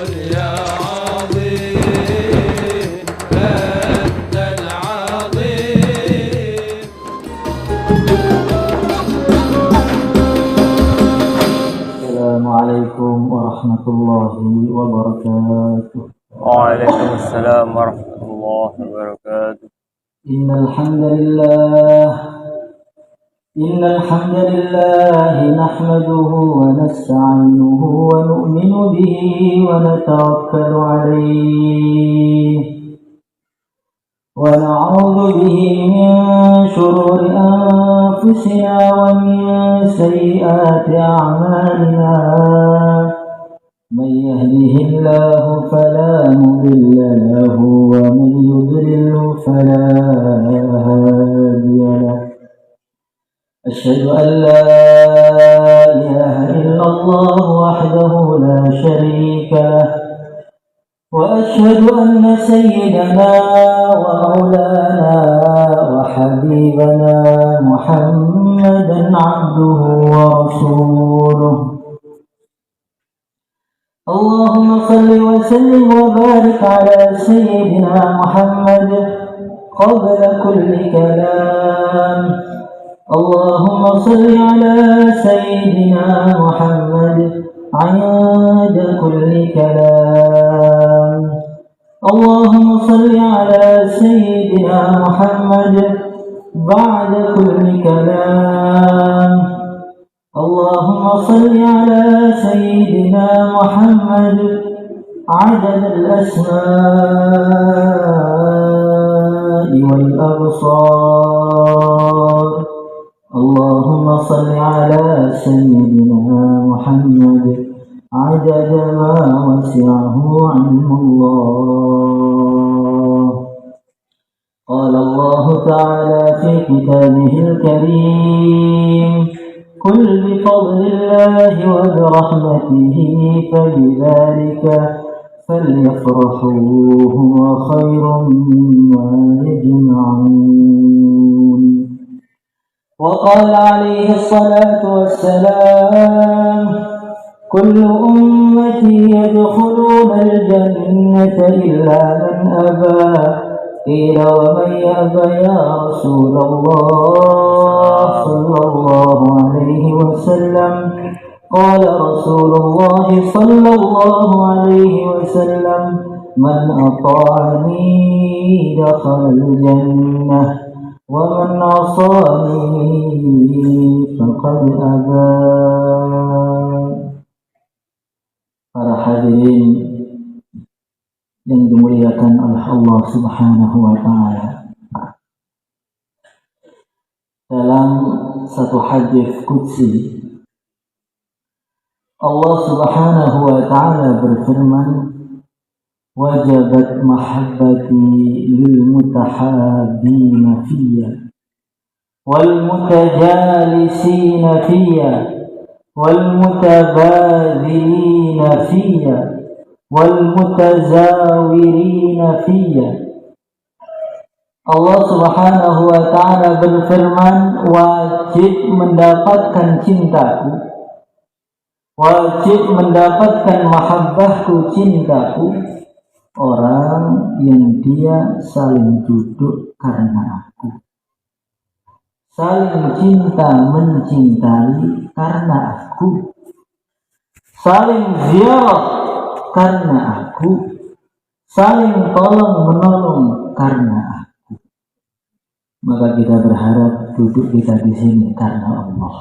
يا عظيم أنت العظيم. السلام عليكم ورحمة الله وبركاته. وعليكم السلام ورحمة الله وبركاته. إن الحمد لله نحمده ونستعينه ونؤمن به ونتوكل عليه ونعوذ به من شرور أنفسنا ومن سيئات أعمالنا. من يهده الله فلا مضل له ومن يضلل فلا هادي له. أشهد أن لا إله إلا الله وحده لا شريك له وأشهد أن سيدنا ومولانا وحبيبنا محمدا عبده ورسوله. اللهم صل وسلم وبارك على سيدنا محمد قبل كل كلام. اللهم صل على سيدنا محمد عند كل كلام. اللهم صل على سيدنا محمد بعد كل كلام. اللهم صل على سيدنا محمد عدد الأسماء والأبصار. اللهم صل على سيدنا محمد عدد ما وسعه علم الله. قال الله تعالى في كتابه الكريم: قل بفضل الله وبرحمته فبذلك فليفرحوا هو خير مما يجمعون. وقال عليه الصلاة والسلام: كل أمتي يدخلون الجنة إلا من أبى. قيل ومن يأبى يا رسول الله صلى الله عليه وسلم؟ قال رسول الله صلى الله عليه وسلم: من أطاعني دخل الجنة ومن عصاني فقد أبى. Para hadirin yang dimuliakan oleh Allah Subhanahu wa Ta'ala, dalam satu hadis qudsi Allah Subhanahu wa Ta'ala berfirman: wajabat mahabbati lil mutahabbina fiyya wal mutajalisina fiyya wal mutabadhilina fiyya wal mutazawirina fiyya. Allah Subhanahu wa Ta'ala berfirman, wajib mendapatkan cintaku, wajib mendapatkan mahabbahku, cintaku, orang yang dia saling duduk karena aku, saling cinta mencintai karena aku, saling ziarah karena aku, saling tolong menolong karena aku. Maka kita berharap duduk kita di sini karena Allah,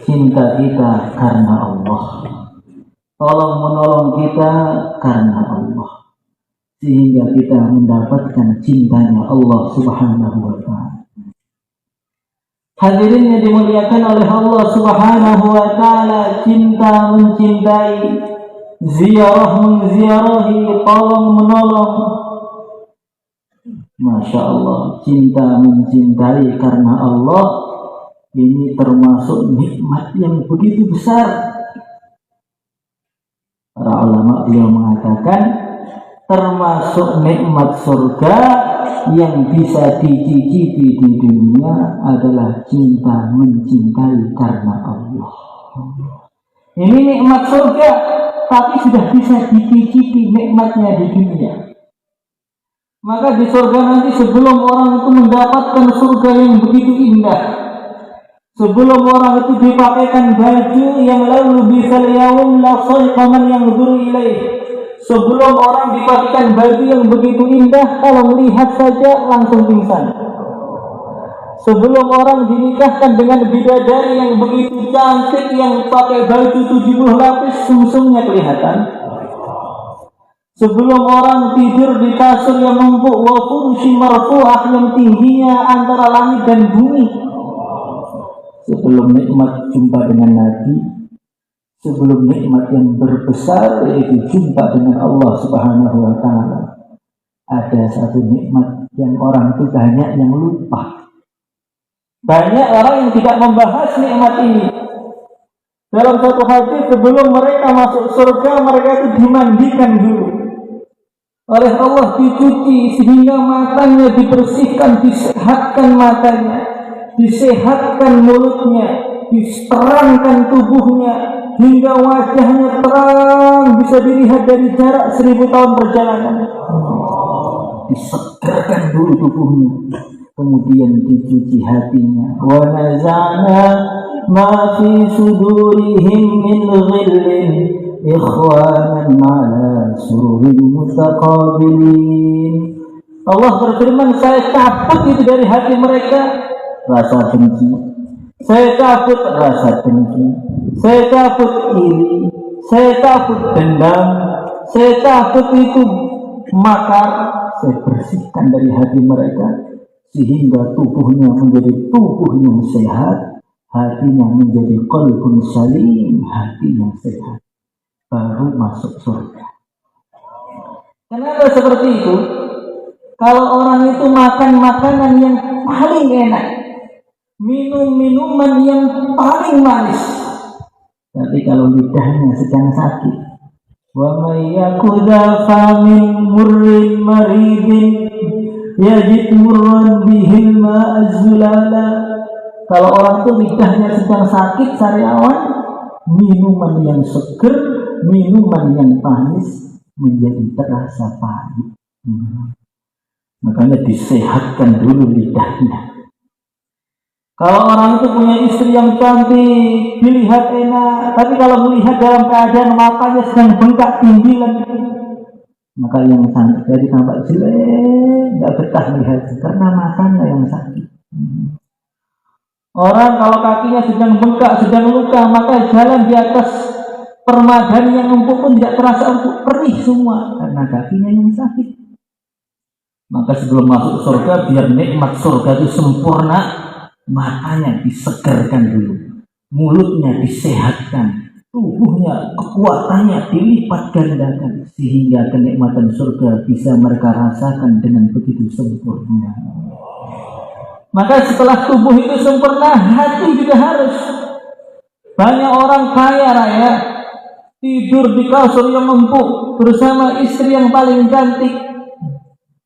cinta kita karena Allah, tolong menolong kita karena Allah, sehingga kita mendapatkan cintanya Allah Subhanahu wa Ta'ala. Hadirin yang dimuliakan oleh Allah Subhanahu wa Ta'ala, cinta mencintai, ziarah menziarahi, tolong menolong. Masya Allah, cinta mencintai karena Allah ini termasuk nikmat yang begitu besar. Para ulama beliau mengatakan termasuk nikmat surga yang bisa dicicipi di dunia adalah cinta mencintai karena Allah. Ini nikmat surga tapi sudah bisa dicicipi nikmatnya di dunia. Maka di surga nanti sebelum orang itu mendapatkan surga yang begitu indah, sebelum orang itu dipakaikan baju yang lalu bisal yaum la sayqaman yang duru ilaih, sebelum orang dipakaikan baju yang begitu indah, kalau melihat saja langsung pingsan. Sebelum orang dinikahkan dengan bidadari yang begitu cantik, yang pakai baju 70 lapis, sumsumnya kelihatan. Sebelum orang tidur di kasur yang empuk, wa furusy marfu'ah, yang tingginya antara langit dan bumi. Sebelum nikmat jumpa dengan Nabi, sebelum nikmat yang berbesar yaitu jumpa dengan Allah Subhanahu wa taala, ada satu nikmat yang orang itu banyak yang lupa. Banyak orang yang tidak membahas nikmat ini. Dalam satu hadis, sebelum mereka masuk surga, mereka itu dimandikan dulu oleh Allah, dicuci sehingga matanya dibersihkan, disehatkan matanya, disehatkan mulutnya, diterangkan tubuhnya hingga wajahnya terang, bisa dilihat dari jarak 1000 tahun perjalanan. Disegarkan dulu tubuhnya, kemudian dicuci hatinya. Wa nazana ma fi sudurihim min ghillin ikhwanan ala sururin mutaqabilin. Allah berfirman, saya cabut itu dari hati mereka rasa benci, saya cabut rasa dengki, saya cabut iri, saya cabut dendam, saya cabut itu makar, saya bersihkan dari hati mereka sehingga tubuhnya menjadi tubuh yang sehat, hatinya menjadi qalbun salim, hati yang sehat, baru masuk surga. Kenapa seperti itu? Kalau orang itu makan makanan yang paling enak, minum minuman yang paling manis, tapi kalau lidahnya sedang sakit, wa may yakudha famin murrin maridin yajid murran bihil ma'azzulala. Kalau orang itu lidahnya sedang sakit, sariawan, minuman yang seger, minuman yang manis menjadi terasa pahit. Makanya disehatkan dulu lidahnya. Kalau orang itu punya istri yang cantik, dilihat enak, tapi kalau melihat dalam keadaan matanya sedang bengkak timbilan, maka yang cantik jadi tampak jelek, tidak betah melihat karena matanya yang sakit. Orang kalau kakinya sedang bengkak, sedang luka, maka jalan di atas permadani yang empuk pun tidak terasa empuk, perih semua karena kakinya yang sakit. Maka sebelum masuk surga, biar nikmat surga itu sempurna, matanya disegarkan dulu, mulutnya disehatkan, tubuhnya, kekuatannya dilipat gandakan, sehingga kenikmatan surga bisa mereka rasakan dengan begitu sempurna. Maka setelah tubuh itu sempurna, hati juga harus. Banyak orang kaya raya tidur di kasur yang empuk bersama istri yang paling cantik,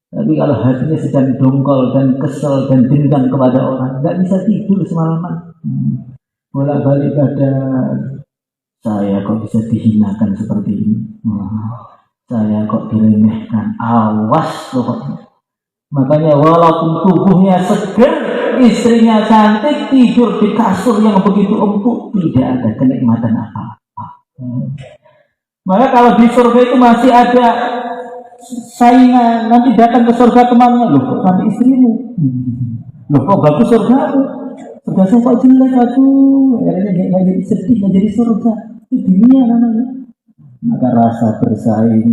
tapi kalau hatinya sedang dongkol dan kesel dan dendam kepada orang, nggak bisa tidur semalaman. Bolak-balik badan, saya kok bisa dihinakan seperti ini, saya kok diremehkan, awas pokoknya. Makanya walaupun tubuhnya segar, istrinya cantik, tidur di kasur yang begitu empuk, tidak ada kenikmatan apa-apa. Maka kalau di surga itu masih ada saingan, nanti datang ke surga temannya, loh kok nanti istrimu, loh kok bagus surgamu, surga saya kok jelek, aduh, akhirnya nggak jadi sedih, nggak jadi surga, itu dunia namanya. Maka rasa bersaing,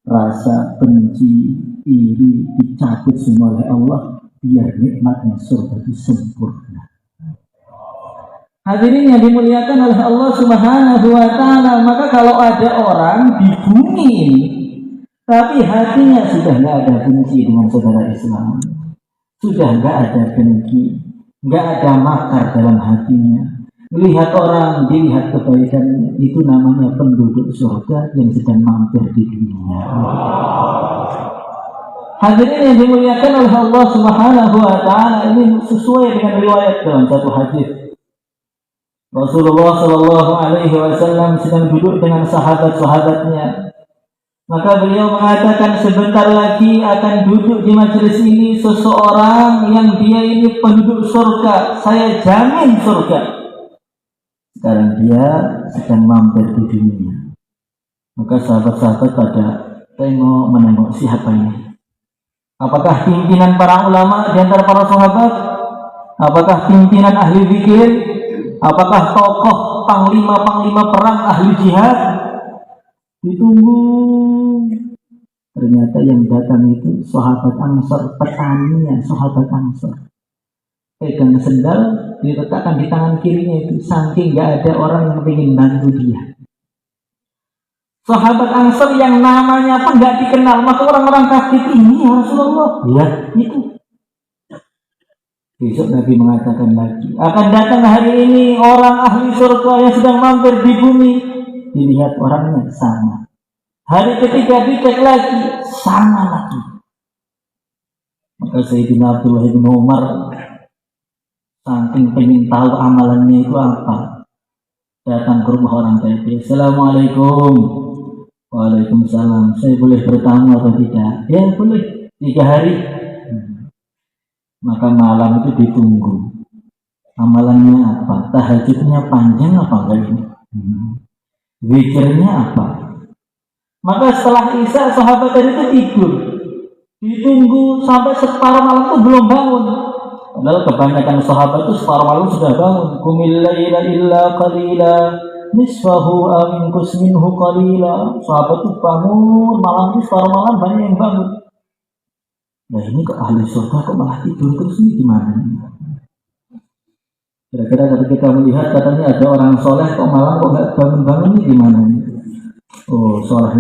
rasa benci, iri dicabut semua oleh Allah, biar nikmatnya surga itu sempurna. Hadirin yang dimuliakan oleh Allah Subhanahu wa taala, maka kalau ada orang di bumi ini tapi hatinya sudah nggak ada benci dengan saudara Islam, sudah nggak ada dengki, nggak ada makar dalam hatinya, melihat orang dilihat kebaikannya, itu namanya penduduk surga yang sedang mampir di dunia. Hadirin yang dimuliakan oleh Allah Subhanahu wa taala, ini sesuai dengan riwayat dalam satu hadis. Rasulullah Shallallahu Alaihi Wasallam sedang duduk dengan sahabat-sahabatnya. Maka beliau mengatakan sebentar lagi akan duduk di majelis ini seseorang yang dia ini penduduk surga. Saya jamin surga. Sekarang dia sedang mampir di dunia. Maka sahabat-sahabat pada menengok siapa ini. Apakah pimpinan para ulama di antara para sahabat? Apakah pimpinan ahli zikir? Apakah tokoh panglima-panglima perang ahli jihad? Ditunggu. Ternyata yang datang itu sahabat Ansor, petaninya sahabat Ansor. Pegang sendal diletakkan di tangan kirinya itu, saking gak ada orang yang ingin bantu dia. Sahabat Ansor yang namanya pun gak dikenal, maka orang-orang kafir ini ya Rasulullah. Ya, itu. Besok Nabi mengatakan lagi, akan datang hari ini orang ahli surga yang sedang mampir di bumi. Dilihat orangnya sama. Hari ketiga dicek lagi, sama lagi. Maka Sayyidina Abdullah bin Umar saking pengen tahu amalannya itu apa, datang ke rumah orang tadi. Assalamualaikum. Waalaikumsalam. Saya boleh bertamu atau tidak? Ya boleh. 3 hari. Maka malam itu ditunggu. Amalannya apa? Tahajudnya panjang apa enggak ini? Zikirnya apa? Maka setelah Isya sahabat tadi itu tidur. Ditunggu sampai separuh malam itu belum bangun. Padahal kebanyakan sahabat itu separuh malam sudah bangun. Qumil laila illa qalila nisfahu aminkus minhu qalila. Sahabat itu bangun malam itu separuh malam banyak yang bangun. Nah ini kok ahli surga kok malah tidur terus, ini gimana? Kira-kira kalau kita melihat katanya ada orang soleh kok malam kok nggak bangun-bangun, ini gimana? Oh soleh,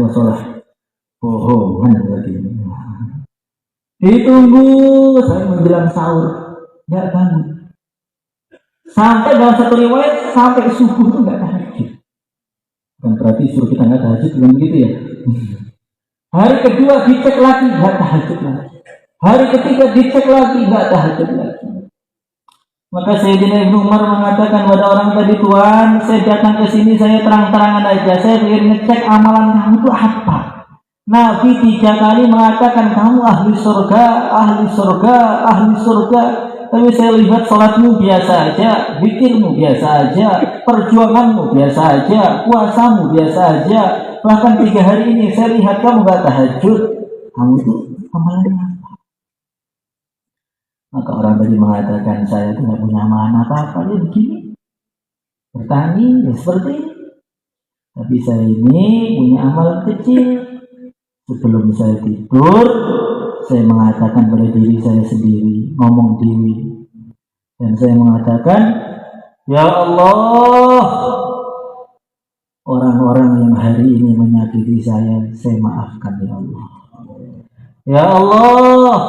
bohongan berarti. Ditunggu saya menjelang sahur, nggak bangun. Sampai dalam satu riwayat sampai subuh itu nggak tahajud. Kan berarti suruh kita nggak tahajud, bukan begitu ya? Hari kedua dicek lagi, nggak tahajud lagi. Hari ketiga dicek lagi, nggak tahajud lagi. Maka Sayyidina Ibnu Umar mengatakan pada orang tadi, Tuhan, saya datang ke sini, saya terang-terangan aja, saya ingin ngecek amalan kamu itu apa. Nabi 3 kali mengatakan kamu ahli surga, ahli surga, ahli surga. Tapi saya lihat sholatmu biasa aja, zikirmu biasa aja, perjuanganmu biasa aja, puasamu biasa aja. Bahkan 3 hari ini saya lihat kamu nggak tahajud. Kamu itu amalannya apa? Maka orang tadi mengatakan saya tidak punya amalan apa-apa, ya begini. Bertani ya seperti ini. Tapi saya ini punya amal kecil. Sebelum saya tidur, saya mengatakan pada diri saya sendiri, ngomong diri. Dan saya mengatakan, ya Allah, orang-orang yang hari ini menyakiti saya maafkan ya Allah. Ya Allah,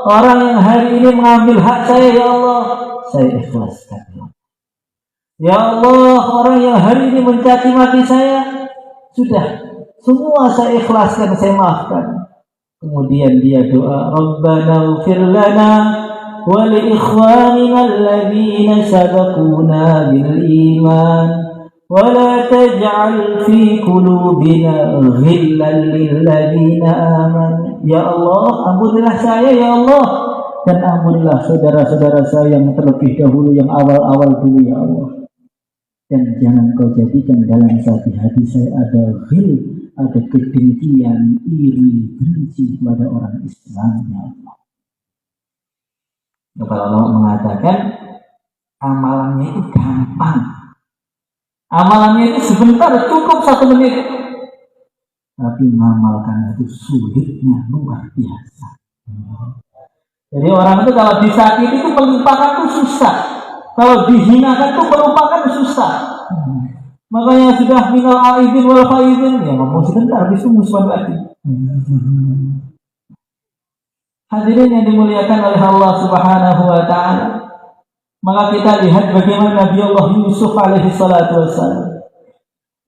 orang yang hari ini mengambil hak saya, ya Allah, saya ikhlaskan ya Allah. Ya Allah, orang yang hari ini mencaci maki saya, sudah, semua saya ikhlaskan, saya maafkan. Kemudian dia doa, Rabbana ighfir lana wa li ikhwanina alladhina sabaquna bil iman wa la taj'al fi qulubina ghillan lil ladzina amanu. Ya Allah, ampunilah saya ya Allah, dan ampunilah saudara-saudara saya yang terlebih dahulu, yang awal-awal dulu ya Allah. Dan jangan kau jadikan dalam hati saya ada ghil, ada kedengkian, iri, benci kepada orang Islam ya Allah. Kalau Allah mengatakan amalannya itu gampang, amalannya itu sebentar, cukup 1 menit. Tapi mengamalkan itu sulitnya luar biasa. Jadi orang itu kalau disakiti itu melupakan itu susah. Kalau dihinakan itu melupakan susah. Makanya sudah minal aidin wal faidin, ya ngomong sebentar, habis itu musuhan lagi. Hadirin yang dimuliakan oleh Allah Subhanahu wa Ta'ala, maka kita lihat bagaimana Nabi Allah Yusuf alaihi salatu wassalam.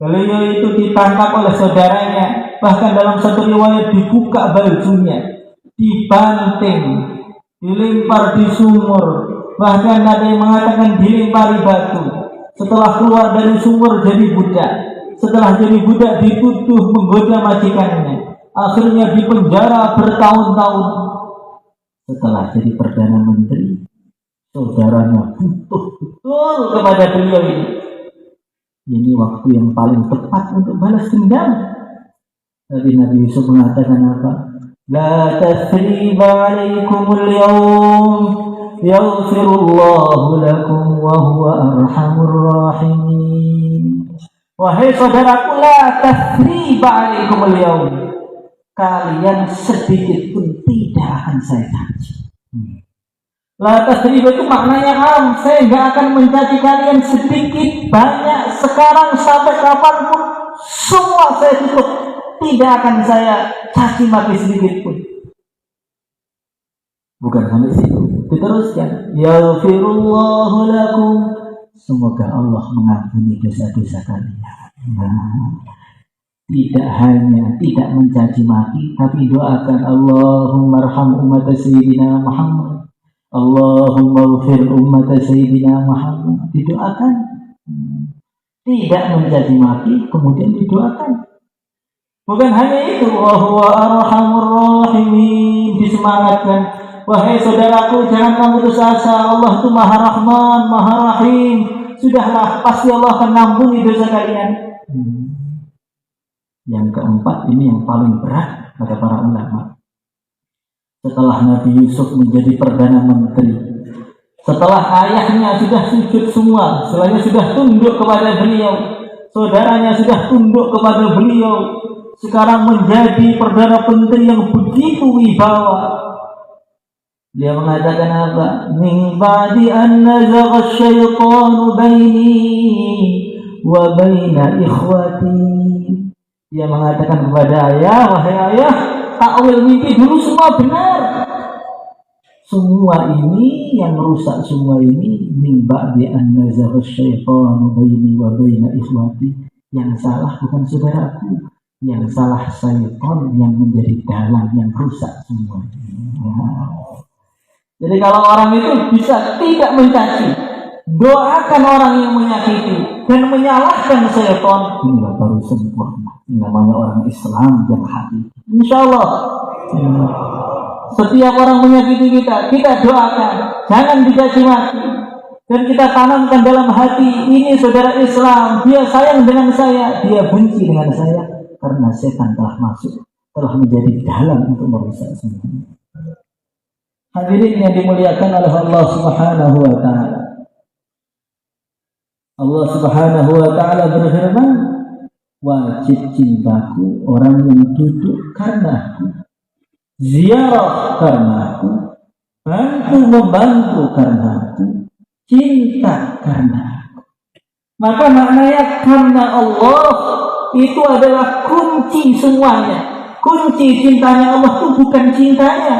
Beliau itu ditangkap oleh saudaranya, bahkan dalam satu riwayat dibuka bajunya, dibanting, dilempar di sumur, bahkan ada yang mengatakan dilempari batu. setelah keluar dari sumur jadi budak, setelah jadi budak dituduh menggoda majikannya, akhirnya dipenjara bertahun-tahun. Setelah jadi perdana menteri, saudaranya butuh betul kepada beliau ini. Ini waktu yang paling tepat untuk balas dendam. Tapi Nabi Yusuf mengatakan apa? La tathriba alaikumul yawm yaghfirullahu lakum wa huwa arhamur rahimin. Wahai saudaraku, la tathriba alaikumul yawm. Kalian sedikit pun tidak akan saya caci. La tathriba itu maknanya saya nggak akan mencaci kalian sedikit, banyak, sekarang sampai kapanpun, semua saya tutup. Tidak akan saya caci maki sedikit pun. Bukan sampai situ, diteruskan. Yaghfirullahu lakum. Semoga Allah mengampuni dosa-dosa kalian. Nah, tidak hanya tidak mencaci maki, tapi doakan Allahumma arham umat Sayyidina Muhammad, Allahumma ghfir umat Sayyidina Muhammad. Didoakan. Tidak mencaci maki, kemudian didoakan. Bukan hanya itu, wa huwa arhamur rahimin, disemangatkan. Wahai saudaraku, jangan kamu putus asa, Allah itu Maha Rahman, Maha Rahim. Sudahlah, pasti Allah akan mengampuni dosa kalian. Yang keempat, ini yang paling berat kata para ulama. Setelah Nabi Yusuf menjadi perdana menteri, setelah ayahnya sudah sujud semua, setelahnya sudah tunduk kepada beliau, saudaranya sudah tunduk kepada beliau, sekarang menjadi perdana menteri yang begitu wibawa. Dia mengatakan apa? Min ba'di an nazagha asyaitanu baini wa baina ikhwati. Dia mengatakan kepada ayah, wahai ayah, takwil mimpi dulu semua benar. Semua ini yang merusak semua ini min ba'di an nazagha asyaitanu baini wa baina ikhwati. Yang salah bukan saudaraku, yang salah syaitan yang menjadi dalang yang rusak semua. Jadi kalau orang itu bisa tidak mencaci, doakan orang yang menyakiti dan menyalahkan syaitan, inilah baru sempurna. Ini namanya orang Islam yang hakiki. Insya Allah, setiap orang menyakiti kita doakan, jangan dicaci maki. Dan kita tanamkan dalam hati, ini saudara Islam, dia sayang dengan saya, dia benci dengan saya. Karena setan telah masuk, telah menjadi dalang untuk merusak semuanya. Hadirin yang dimuliakan oleh Allah Subhanahu wa Ta'ala. Allah Subhanahu wa Ta'ala berfirman, wajib cintaku orang yang duduk karena aku, ziarah karena aku, bantu membantu karena aku, cinta karena aku. Maka maknanya karena Allah itu adalah kunci semuanya. Kunci cintanya Allah itu bukan cintanya.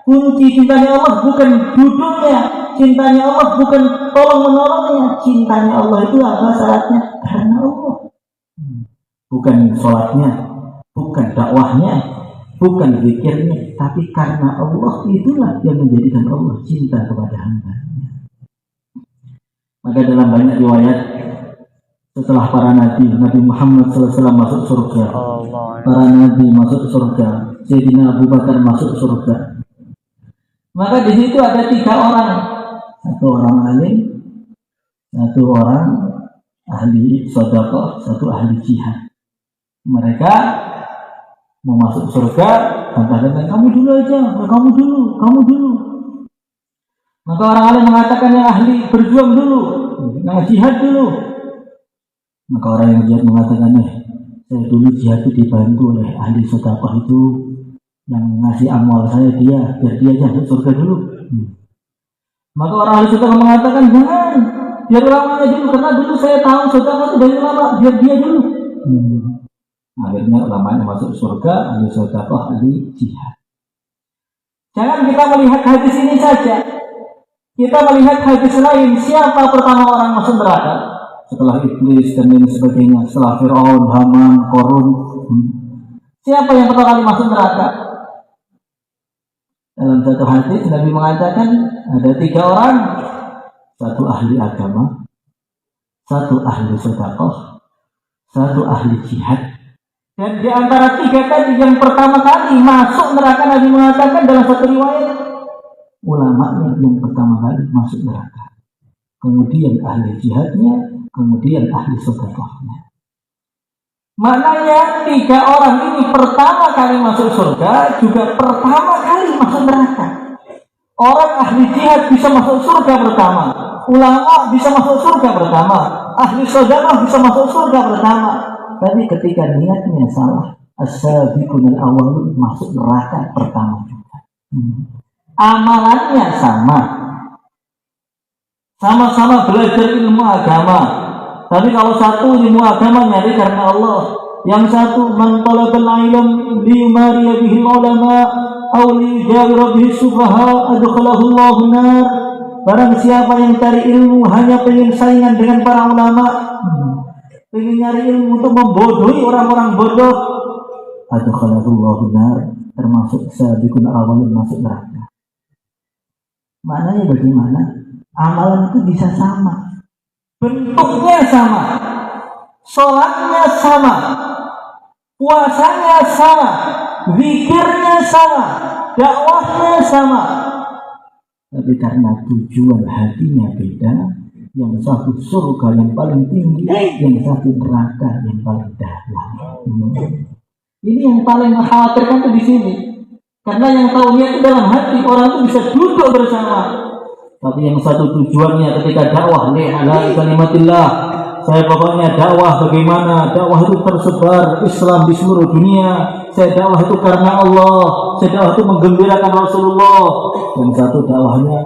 Kunci cintanya Allah bukan duduknya. Cintanya Allah bukan tolong-menolongnya. Cintanya Allah itu apa syaratnya? Karena Allah. Bukan sholatnya, bukan dakwahnya, bukan zikirnya, tapi karena Allah, itulah yang menjadikan Allah cinta kepada hamba-Nya. Maka dalam banyak riwayat, setelah para nabi, Nabi Muhammad SAW masuk surga, para nabi masuk surga, Sayyidina Abu Bakar masuk surga. Maka di situ ada 3 orang, 1 orang alim, 1 orang ahli sedekah, 1 ahli jihad. Mereka mau masuk surga, katakan kamu dulu aja, kamu dulu. Maka orang alim mengatakan yang ahli berjuang dulu, yang jihad dulu. Maka orang yang jihad mengatakan, saya dulu jihad itu dibantu oleh ahli sedekah itu, yang ngasih amal saya dia, biar dia aja masuk surga dulu. Maka orang ahli sedekah mengatakan, jangan, biar ulamanya dulu, karena dulu saya tahu sedekah itu dari ulama, biar dia dulu. Akhirnya ulamanya masuk surga, ahli sedekah, ahli jihad. Jangan kita melihat hadis ini saja, kita melihat hadis lain. Siapa pertama orang masuk neraka? Setelah Iblis dan lain sebagainya, setelah Fir'aun, Haman, Qarun, siapa yang pertama kali masuk neraka? Dalam satu hadis Nabi mengatakan ada 3 orang, 1 ahli agama, satu ahli sedekah, satu ahli jihad. Dan di antara tiga tadi yang pertama kali masuk neraka, Nabi mengatakan dalam satu riwayat, ulamanya yang pertama kali masuk neraka, kemudian ahli jihadnya, kemudian ahli sedekahnya. Maknanya tiga orang ini pertama kali masuk surga juga pertama kali masuk neraka. Orang ahli jihad bisa masuk surga pertama, ulama bisa masuk surga pertama, ahli sedekah bisa masuk surga pertama. Tapi ketika niatnya salah, as-sabiqun al-awwalun masuk neraka pertama juga. Amalannya sama-sama belajar ilmu agama. Tapi kalau satu ilmu agama nyari karena Allah, yang satu man talabal ilm liyumariya bihi ulama aw liyujawira bihi sufaha adkhalahu Allahu nar. Barang siapa yang cari ilmu hanya pengen saingan dengan para ulama, pengen nyari ilmu untuk membodohi orang-orang bodoh, adkhalahu Allahu nar, termasuk sabiqun awalun masuk neraka. Maknanya bagaimana? Amalan itu bisa sama, bentuknya sama, sholatnya sama, puasanya sama, zikirnya sama, dakwahnya sama. Tapi karena tujuan hatinya beda, yang satu surga yang paling tinggi, yang satu neraka yang paling dalam. Ini yang paling mengkhawatirkan itu di sini. Karena yang tahu niat itu dalam hati, orang itu bisa duduk bersama. Tapi yang satu tujuannya ketika dakwah li'ala kalimatillah, saya pokoknya dakwah bagaimana dakwah itu tersebar Islam di seluruh dunia. Saya dakwah itu karena Allah, saya dakwah itu menggembirakan Rasulullah. Yang satu dakwahnya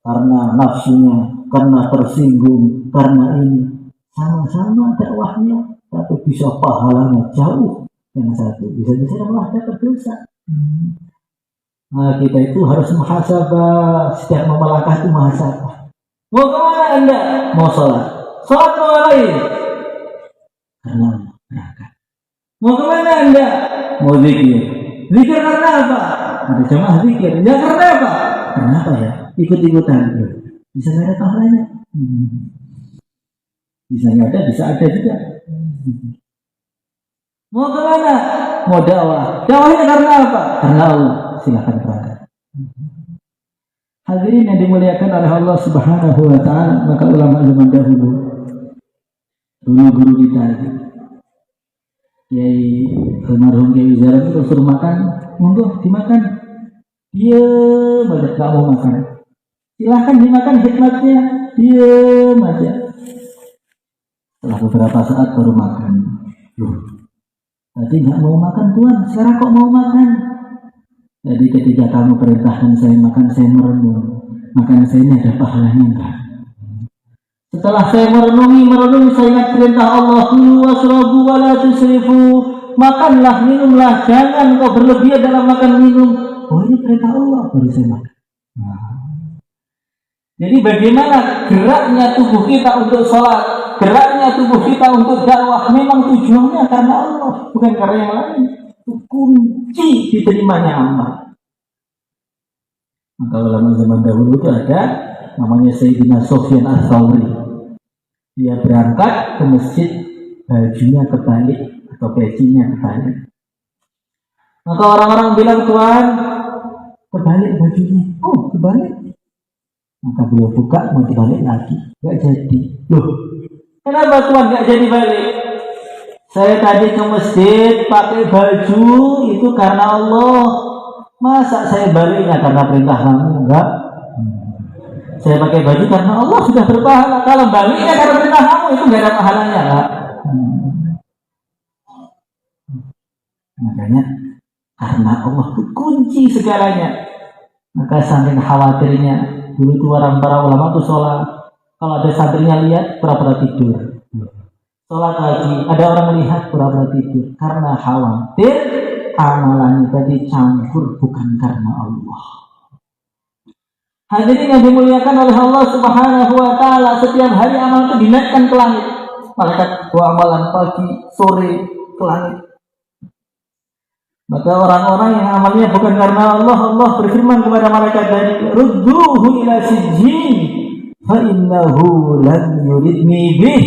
karena nafsunya, karena tersinggung, karena ini. Sama-sama dakwahnya, tapi bisa pahalanya jauh. Yang satu bisa-bisa malah dapat dosa. Nah, kita itu harus muhasabah, setiap mau melangkah itu muhasabah. Mau kemana Anda? Mau sholat. Sholat mau ngapain? Karena neraka. Mau kemana Anda? Mau zikir. Zikir karena apa? Ada jamaah zikir. Ya karena apa? Karena apa ya? Ikut-ikutan. Bisa nggak ada pahalanya? Bisa nggak ada, bisa ada juga. Mau kemana? Mau dakwah. Dakwahnya karena apa? Karena Allah. Silakan berangkat. Hadirin yang dimuliakan oleh Allah Subhanahu wa taala, maka ulama zaman dahulu, guru kita, Kiai almarhum Kiai Zaran itu suruh makan, monggo dimakan. Diam aja, nggak mau makan. Silahkan dimakan hikmatnya, diam aja. Setelah beberapa saat baru makan. Loh, tadi nggak mau makan Tuhan, sekarang kok mau makan? Jadi ketika kamu perintahkan saya makan, saya merenung. Makan saya ini ada pahalanya enggak? Setelah saya merenungi, saya ingat perintah Allah, kulu wasrabu wa la tusrifu. Makanlah, minumlah, jangan kau berlebihan dalam makan minum. Oh, ini perintah Allah, baru saya makan. Jadi bagaimana geraknya tubuh kita untuk sholat, geraknya tubuh kita untuk dakwah, memang tujuannya karena Allah, bukan karena yang lain. Kunci diterimanya amal. Maka ulama zaman dahulu itu ada namanya Sayyidina Sufyan Ats-Tsauri. Dia berangkat ke masjid, bajunya kebalik atau pecinya kebalik. Maka orang-orang bilang, Tuhan, kebalik bajunya. Oh, kebalik. Maka beliau buka, mau dibalik lagi, nggak jadi. Loh, kenapa Tuhan nggak jadi balik? Saya tadi ke masjid pakai baju itu karena Allah. Masa saya baliknya karena perintah kamu? Enggak. Saya pakai baju karena Allah sudah berpahala. Kalau baliknya karena perintah kamu itu enggak ada pahalanya, enggak? Makanya karena Allah itu kunci segalanya. Maka saking khawatirnya dulu itu para ulama itu sholat. Kalau ada santrinya lihat pura-pura tidur. Sholat lagi, ada orang melihat pura-pura tidur karena khawatir amalannya tadi campur bukan karena Allah. Hadirin yang dimuliakan oleh Allah Subhanahu wa taala, setiap hari amal itu dinaikkan ke langit. Malaikat bawa amalan pagi, sore ke langit. Maka orang-orang yang amalnya bukan karena Allah, Allah berfirman kepada malaikat tadi, "Rudduhu ila sijjin fa innahu lam yuridni bih."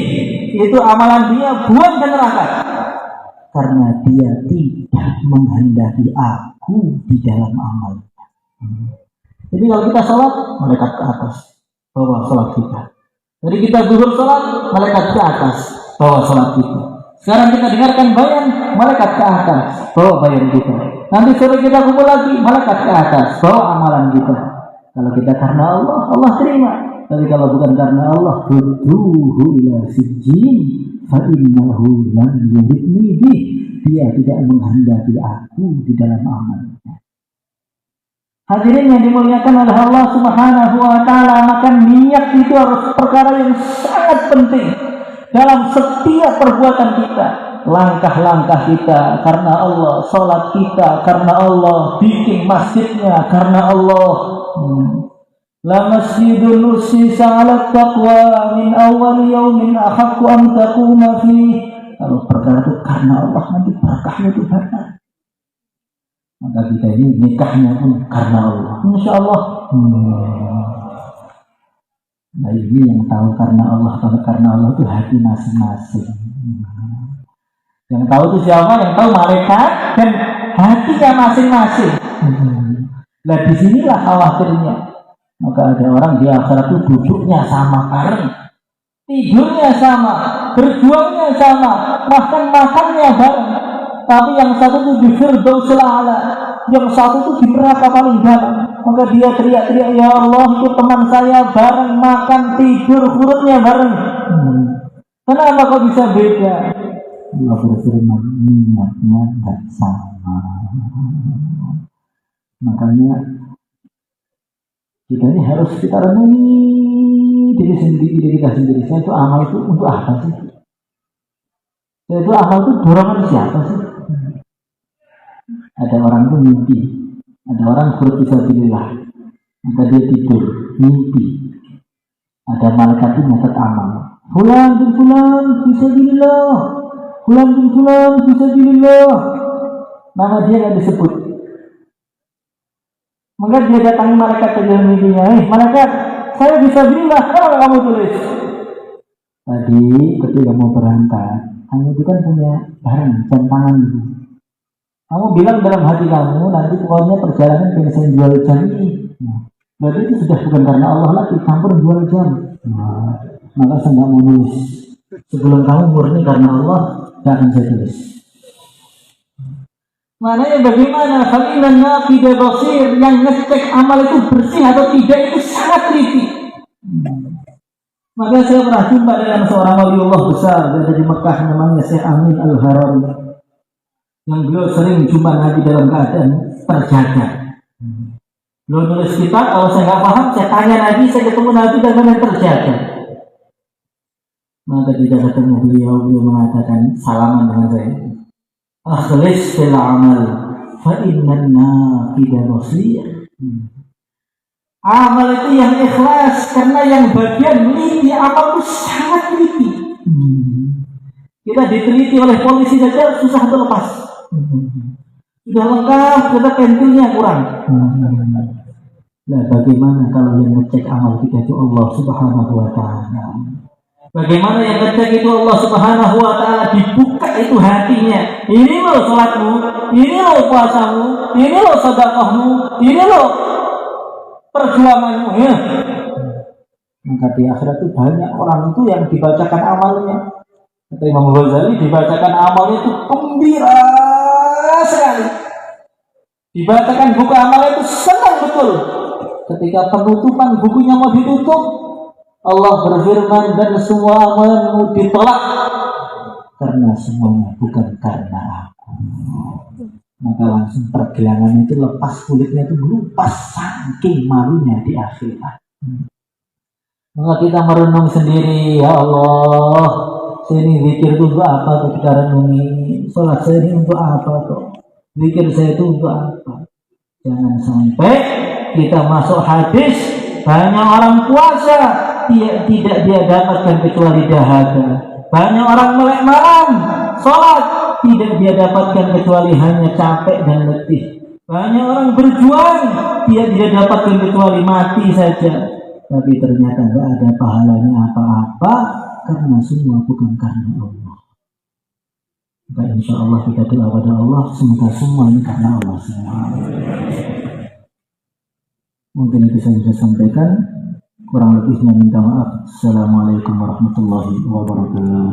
itu amalan dia buang ke neraka. Karena dia tidak menghendaki aku di dalam amalnya. Jadi kalau kita sholat, malaikat ke atas, bawa sholat kita. Jadi kita zuhur sholat, malaikat ke atas, bawa sholat kita. Sekarang kita dengarkan bayan, malaikat ke atas, bawa bayan kita. Nanti sore kita kumpul lagi, malaikat ke atas, bawa amalan kita. Kalau kita karena Allah, Allah terima. Tapi kalau bukan karena Allah, Ruduhu ila sijin fa'innahu lam yuridni bih. Dia tidak menghendaki aku di dalam amalnya. Hadirin yang dimuliakan oleh Allah Subhanahu wa ta'ala, maka niat itu harus perkara yang sangat penting dalam setiap perbuatan kita. Langkah-langkah kita karena Allah, sholat kita karena Allah, bikin masjidnya karena Allah. La masjidun ussisa 'ala taqwa min awwal yaumin ahaqqu an taquma fi. Kalau perkara itu karena Allah, nanti berkahnya itu banyak. Maka kita ini nikahnya pun karena Allah, insya Allah. Nah ini yang tahu karena Allah, karena Allah itu hati masing-masing. Yang tahu itu siapa? Yang tahu malaikat dan hatinya masing-masing. Nah disinilah khawatirnya. Maka ada orang di akhirat itu duduknya sama bareng, tidurnya sama, berjuangnya sama, bahkan makannya bareng. Tapi yang satu itu di Firdausil A'la, yang satu itu di neraka paling dalam. Maka dia teriak-teriak, ya Allah, itu teman saya bareng makan, tidur, hurufnya bareng. Kenapa kok bisa beda? Allah berfirman, niatnya tidak sama. Makanya kita ini harus kita renungi diri kita sendiri. Saya itu amal itu untuk apa sih? Saya itu amal itu dorongan siapa sih? Ada orang itu mimpi, ada orang bersabilillah, maka dia tidur, mimpi. Ada malaikat itu nyatet amal. Fulan bin fulan fisabilillah, fulan bin fulan fisabilillah. Nama dia nggak disebut. Maka dia datangi malaikat ke dalam mimpinya. Malaikat, saya fisabilillah, kenapa kamu tulis? Tadi ketika mau berangkat, kamu itu kan punya barang jam tangan itu. Kamu bilang dalam hati kamu, nanti pokoknya perjalanan pengen saya jual jam ini. Berarti itu sudah bukan karena Allah lagi, campur jual jam. Maka saya nggak mau nulis. Sebelum kamu murni karena Allah, tidak akan saya tulis. Maknanya bagaimana fa'innan naqidah basir, yang ngecek amal itu bersih atau tidak itu sangat teliti. Maka saya pernah jumpa dengan seorang waliullah besar yang ada di Mekah, namanya Syekh Amin Al-Harari, yang beliau sering jumpa Nabi dalam keadaan terjaga. Beliau nulis kitab, kalau saya nggak paham, saya tanya Nabi, saya ketemu Nabi dan benar terjaga. Maka tidak ketemu beliau mengatakan salaman dengan saya. Akhlis fil amal fa innan naqidah basir. Amal itu yang ikhlas, karena yang bagian teliti amal itu sangat teliti. Kita diteliti oleh polisi saja susah terlepas. Sudah lengkap, kita pentilnya kurang. Nah, bagaimana kalau yang ngecek amal kita itu Allah Subhanahu wa ta'ala? Bagaimana yang ngecek itu Allah Subhanahu wa ta'ala, dibuka itu hatinya. Ini loh salatmu, ini loh puasamu, ini loh sedekahmu, ini loh perjuanganmu ya. Maka di akhirat itu banyak orang itu yang dibacakan amalnya. Kata Imam Ghazali, dibacakan amalnya itu gembira sekali. Dibacakan buku amalnya itu senang betul. Ketika penutupan bukunya mau ditutup, Allah berfirman, dan semua amalmu ditolak karena semuanya bukan karena aku. Maka langsung pergelangan itu lepas, kulitnya itu melupas saking malunya di akhirat. Maka kita merenung sendiri, ya Allah, saya ini zikir itu untuk apa tuh kita renungi? Sholat saya ini untuk apa tuh? Zikir saya itu untuk apa? Jangan sampai kita masuk hadis, banyak orang puasa tidak dia dapatkan kecuali dahaga. Banyak orang melek malam sholat, tidak dia dapatkan kecuali hanya capek dan letih. Banyak orang berjuang, dia dapatkan kecuali mati saja. Tapi ternyata tidak ada pahalanya apa-apa, karena semua bukan karena Allah. Maka insya Allah kita doa pada Allah, semoga semua ini karena Allah SWT. Mungkin itu saya bisa sampaikan, kurang lebihnya minta maaf. Assalamualaikum warahmatullahi wabarakatuh.